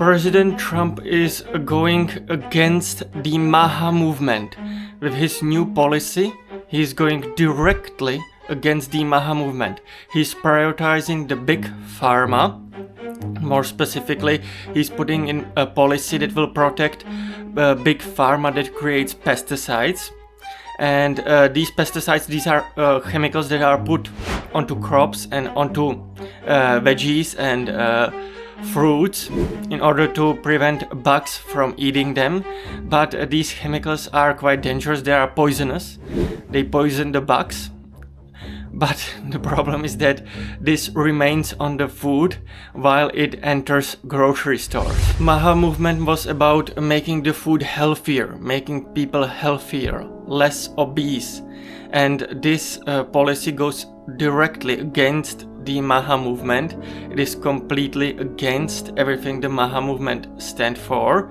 President Trump is going against the MAHA movement. With his new policy, he's going directly against the MAHA movement. He's prioritizing the big pharma. More specifically, he's putting in a policy that will protect big pharma that creates pesticides. And these pesticides, these are chemicals that are put onto crops and onto veggies and fruits in order to prevent bugs from eating them. But these chemicals are quite dangerous. They are poisonous. They poison the bugs. But the problem is that this remains on the food while it enters grocery stores. MAHA movement was about making the food healthier, making people healthier, less obese. And this policy goes directly against the MAHA movement. It is completely against everything the MAHA movement stands for.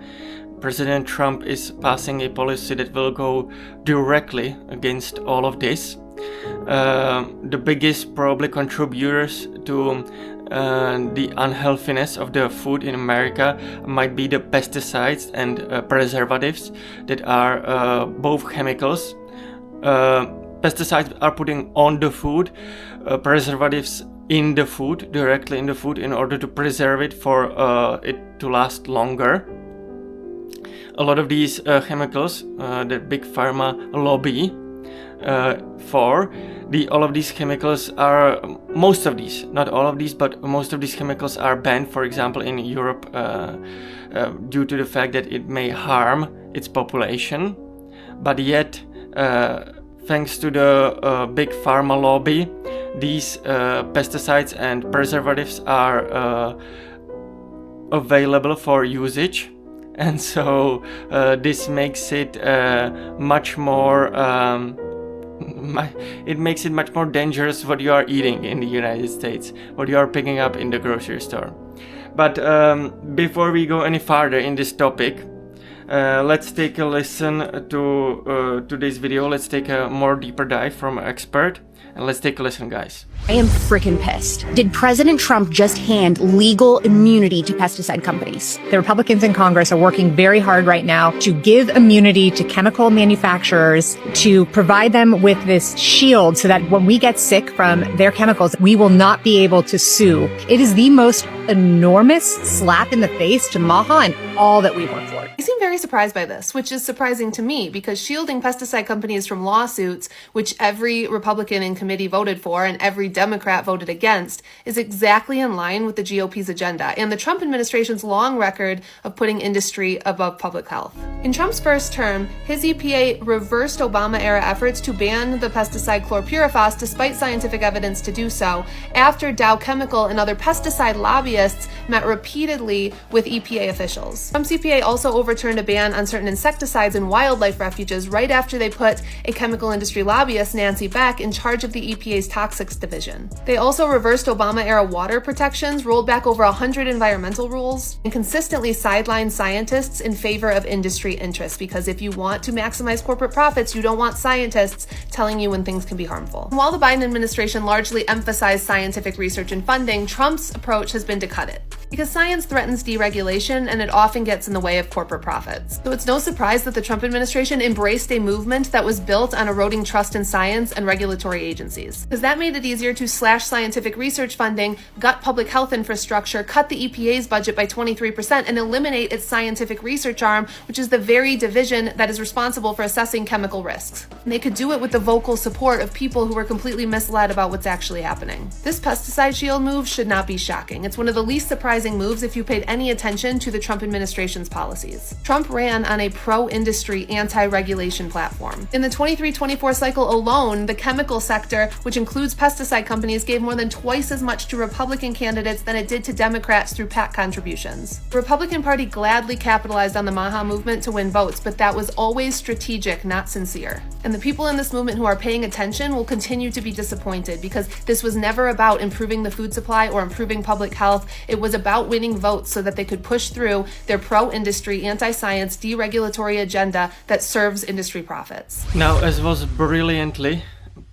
President Trump is passing a policy that will go directly against all of this. The biggest probably contributors to the unhealthiness of the food in America might be the pesticides and preservatives that are both chemicals. Pesticides are putting on the food, preservatives in the food, directly in the food, in order to preserve it for it to last longer. A lot of these chemicals, the big pharma lobby all of these chemicals are, most of these, not all of these, but most of these chemicals are banned, for example, in Europe due to the fact that it may harm its population. But yet, thanks to the big pharma lobby, these pesticides and preservatives are available for usage. And so this makes it much more dangerous what you are eating in the United States, what you are picking up in the grocery store. But before we go any farther in this topic, let's take a listen to this video. Let's take a more deeper dive from an expert. And let's take a listen, guys. I am freaking pissed. Did President Trump just hand legal immunity to pesticide companies? The Republicans in Congress are working very hard right now to give immunity to chemical manufacturers, to provide them with this shield so that when we get sick from their chemicals, we will not be able to sue. It is the most enormous slap in the face to MAHA and all that we work for. I seem very surprised by this, which is surprising to me because shielding pesticide companies from lawsuits, which every Republican in committee voted for and every Democrat voted against, is exactly in line with the GOP's agenda and the Trump administration's long record of putting industry above public health. In Trump's first term, his EPA reversed Obama-era efforts to ban the pesticide chlorpyrifos despite scientific evidence to do so, after Dow Chemical and other pesticide lobbyists met repeatedly with EPA officials. Trump's EPA also overturned a ban on certain insecticides in wildlife refuges right after they put a chemical industry lobbyist, Nancy Beck, in charge of the EPA's toxics division. They also reversed Obama-era water protections, rolled back over 100 environmental rules, and consistently sidelined scientists in favor of industry interests, because if you want to maximize corporate profits, you don't want scientists telling you when things can be harmful. While the Biden administration largely emphasized scientific research and funding, Trump's approach has been to cut it, because science threatens deregulation and it often gets in the way of corporate profits. So it's no surprise that the Trump administration embraced a movement that was built on eroding trust in science and regulatory agencies, because that made it easier to slash scientific research funding, gut public health infrastructure, cut the EPA's budget by 23%, and eliminate its scientific research arm, which is the very division that is responsible for assessing chemical risks. And they could do it with the vocal support of people who were completely misled about what's actually happening. This pesticide shield move should not be shocking. It's one of the least surprising moves if you paid any attention to the Trump administration's policies. Trump ran on a pro-industry, anti-regulation platform. In the 23-24 cycle alone, the chemical sector, which includes pesticide companies, gave more than twice as much to Republican candidates than it did to Democrats through PAC contributions. The Republican Party gladly capitalized on the MAHA movement to win votes, but that was always strategic, not sincere. And the people in this movement who are paying attention will continue to be disappointed, because this was never about improving the food supply or improving public health. It was about winning votes so that they could push through their pro-industry, anti-science, deregulatory agenda that serves industry profits. Now, as was brilliantly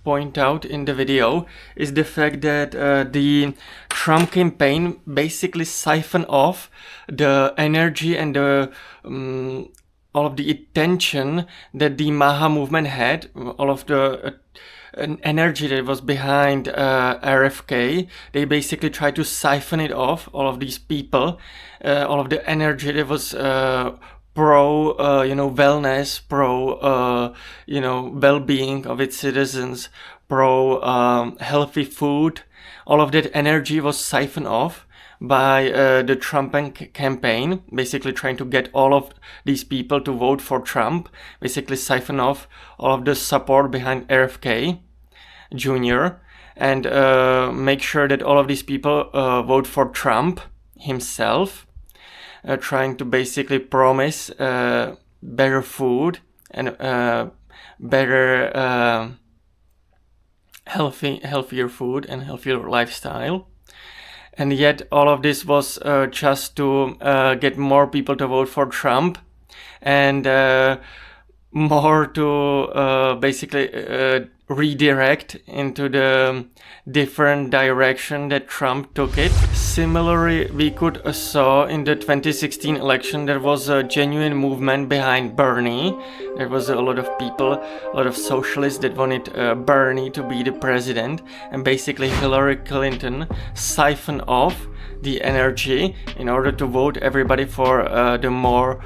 point out in the video is the fact that the Trump campaign basically siphoned off the energy and the all of the attention that the MAHA movement had, all of the energy that was behind RFK. They basically tried to siphon it off, all of these people, all of the energy that was pro wellness, pro well-being of its citizens, pro healthy food. All of that energy was siphoned off by the Trump campaign, basically trying to get all of these people to vote for Trump, basically siphon off all of the support behind RFK Jr. and make sure that all of these people vote for Trump himself, trying to basically promise better food and better healthier food and healthier lifestyle. And yet all of this was just to get more people to vote for Trump and more to basically redirect into the different direction that Trump took it. Similarly, we could saw in the 2016 election there was a genuine movement behind Bernie. There was a lot of people, a lot of socialists that wanted Bernie to be the president, and basically Hillary Clinton siphoned off the energy in order to vote everybody for the more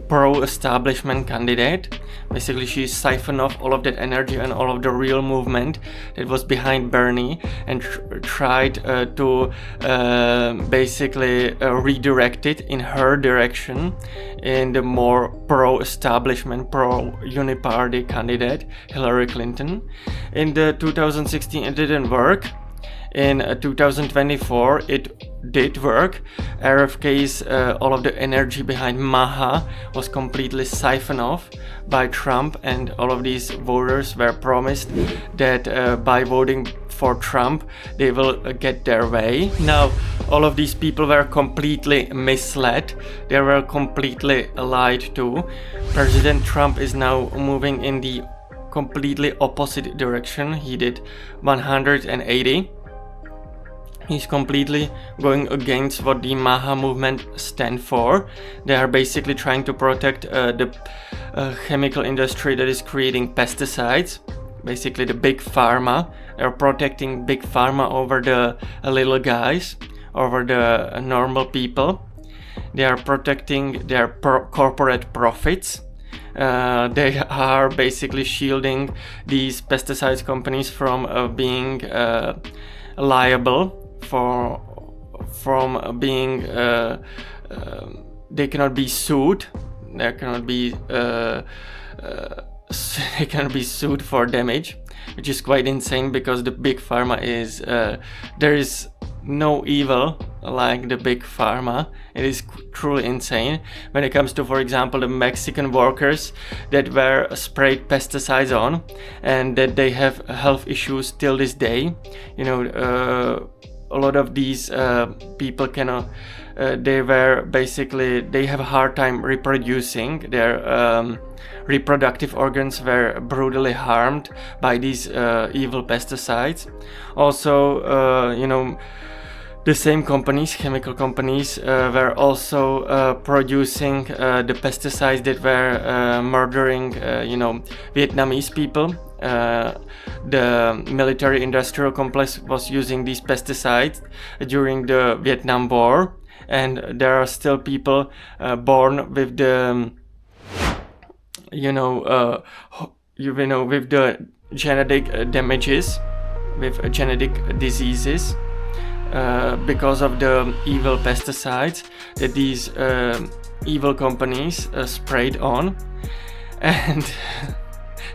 pro-establishment candidate. Basically, she siphoned off all of that energy and all of the real movement that was behind Bernie and tried to basically redirect it in her direction in the more pro-establishment, pro-uniparty candidate, Hillary Clinton. In the 2016, it didn't work. In 2024, it did work. RFK's all of the energy behind MAHA was completely siphoned off by Trump, and all of these voters were promised that by voting for Trump, they will get their way. Now, all of these people were completely misled. They were completely lied to. President Trump is now moving in the completely opposite direction. He did 180. He's completely going against what the MAHA movement stand for. They are basically trying to protect the chemical industry that is creating pesticides. Basically the big pharma. They're protecting big pharma over the little guys, over the normal people. They are protecting their corporate profits. They are basically shielding these pesticides companies from being liable from being they cannot be sued. They cannot be they cannot be sued for damage, which is quite insane because the big pharma is there is no evil like the big pharma. It is truly insane when it comes to, for example, the Mexican workers that were sprayed pesticides on and that they have health issues till this day. You know, a lot of these people cannot they have a hard time reproducing. Their reproductive organs were brutally harmed by these evil pesticides. Also, you know, the same companies, chemical companies, were also producing the pesticides that were murdering, you know, Vietnamese people. The military industrial complex was using these pesticides during the Vietnam War, and there are still people born with the, with the genetic damages, with genetic diseases. Because of the evil pesticides that these evil companies sprayed on, and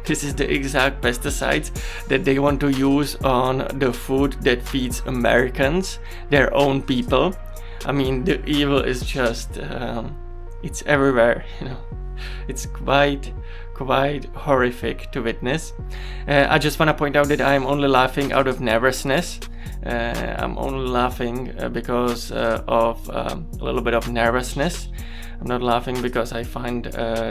this is the exact pesticides that they want to use on the food that feeds Americans, their own people. I mean, the evil is just it's everywhere, you know. It's quite horrific to witness. I just want to point out that I'm only laughing out of nervousness. I'm only laughing because of a little bit of nervousness. I'm not laughing because I find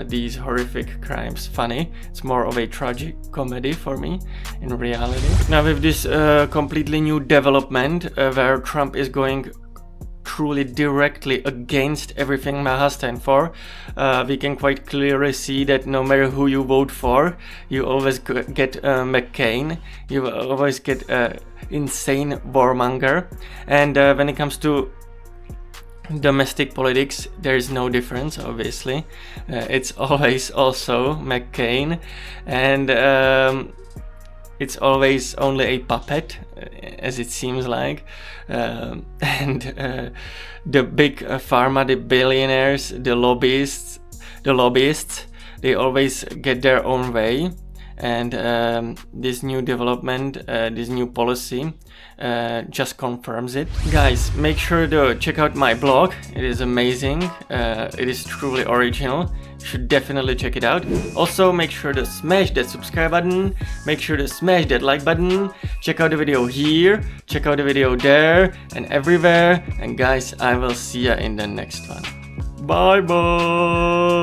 these horrific crimes funny. It's more of a tragic comedy for me in reality. Now with this completely new development where Trump is going truly directly against everything MAHA stand for, we can quite clearly see that no matter who you vote for, you always get McCain, you always get insane warmonger, and when it comes to domestic politics, there is no difference, obviously. It's always also McCain, and it's always only a puppet, as it seems like. And the big pharma, the billionaires, the lobbyists, they always get their own way. And this new development, this new policy just confirms it. Guys, make sure to check out my blog. It is amazing. It is truly original. You should definitely check it out. Also, make sure to smash that subscribe button. Make sure to smash that like button. Check out the video here. Check out the video there and everywhere. And guys, I will see ya in the next one. Bye bye.